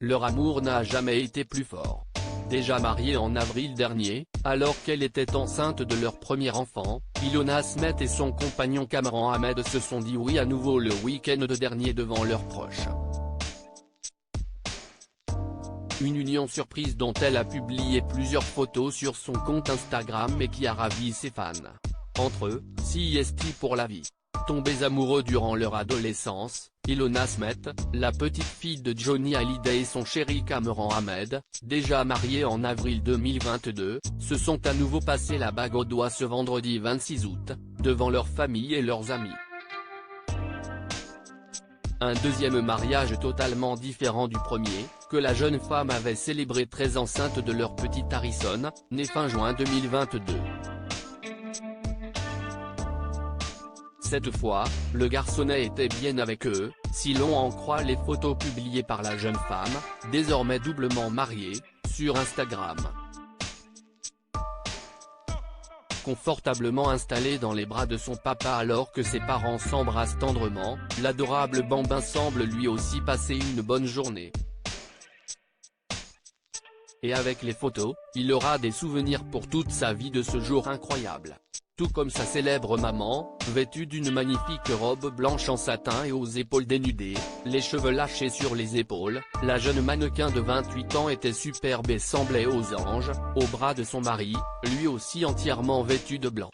leur amour n'a jamais été plus fort. Déjà mariée en avril dernier, alors qu'elle était enceinte de leur premier enfant, Ilona Smet et son compagnon Cameron Ahmed se sont dit oui à nouveau le week-end dernier devant leurs proches. Une union surprise dont elle a publié plusieurs photos sur son compte Instagram et qui a ravi ses fans. Entre eux, CST pour la vie. Tombés amoureux durant leur adolescence, Ilona Smet, la petite fille de Johnny Hallyday et son chéri Cameron Ahmed, déjà mariés en avril 2022, se sont à nouveau passé la bague au doigt ce vendredi 26 août, devant leur famille et leurs amis. Un deuxième mariage totalement différent du premier, que la jeune femme avait célébré très enceinte de leur petit Harrison, né fin juin 2022. Cette fois, le garçonnet était bien avec eux, si l'on en croit les photos publiées par la jeune femme, désormais doublement mariée, sur Instagram. Confortablement installée dans les bras de son papa alors que ses parents s'embrassent tendrement, l'adorable bambin semble lui aussi passer une bonne journée. Et avec les photos, il aura des souvenirs pour toute sa vie de ce jour incroyable. Tout comme sa célèbre maman, vêtue d'une magnifique robe blanche en satin et aux épaules dénudées, les cheveux lâchés sur les épaules, la jeune mannequin de 28 ans était superbe et semblait aux anges, au bras de son mari, lui aussi entièrement vêtu de blanc.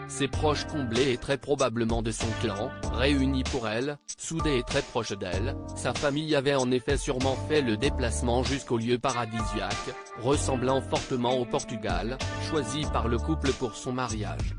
Ses proches comblés et très probablement de son clan, réunis pour elle, soudés et très proches d'elle, sa famille avait en effet sûrement fait le déplacement jusqu'au lieu paradisiaque, ressemblant fortement au Portugal, choisi par le couple pour son mariage.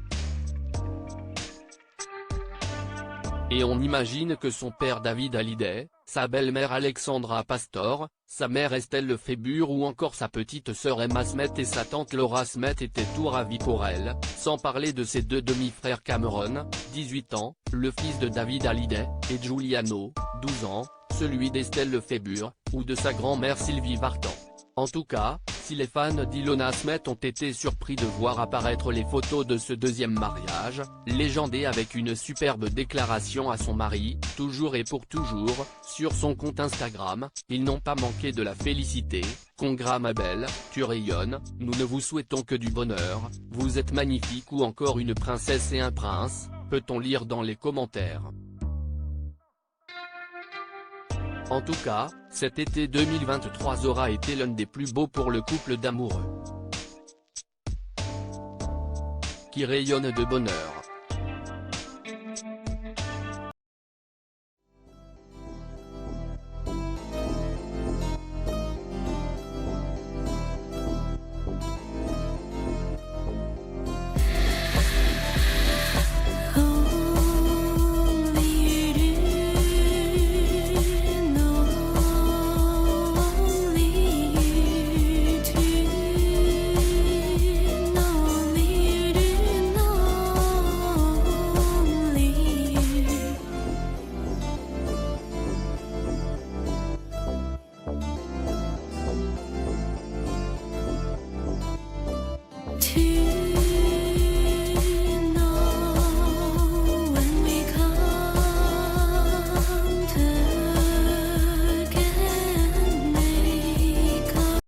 Et on imagine que son père David Hallyday, sa belle-mère Alexandra Pastor, sa mère Estelle Lefébure ou encore sa petite sœur Emma Smet et sa tante Laura Smet étaient tout ravis pour elle, sans parler de ses deux demi-frères Cameron, 18 ans, le fils de David Hallyday, et Giuliano, 12 ans, celui d'Estelle Lefébure, ou de sa grand-mère Sylvie Vartan. En tout cas, si les fans d'Ilona Smet ont été surpris de voir apparaître les photos de ce deuxième mariage, légendé avec une superbe déclaration à son mari, toujours et pour toujours, sur son compte Instagram, ils n'ont pas manqué de la féliciter. Congrats ma belle, tu rayonnes, nous ne vous souhaitons que du bonheur, vous êtes magnifique ou encore une princesse et un prince, peut-on lire dans les commentaires. En tout cas, cet été 2023 aura été l'un des plus beaux pour le couple d'amoureux, qui rayonne de bonheur.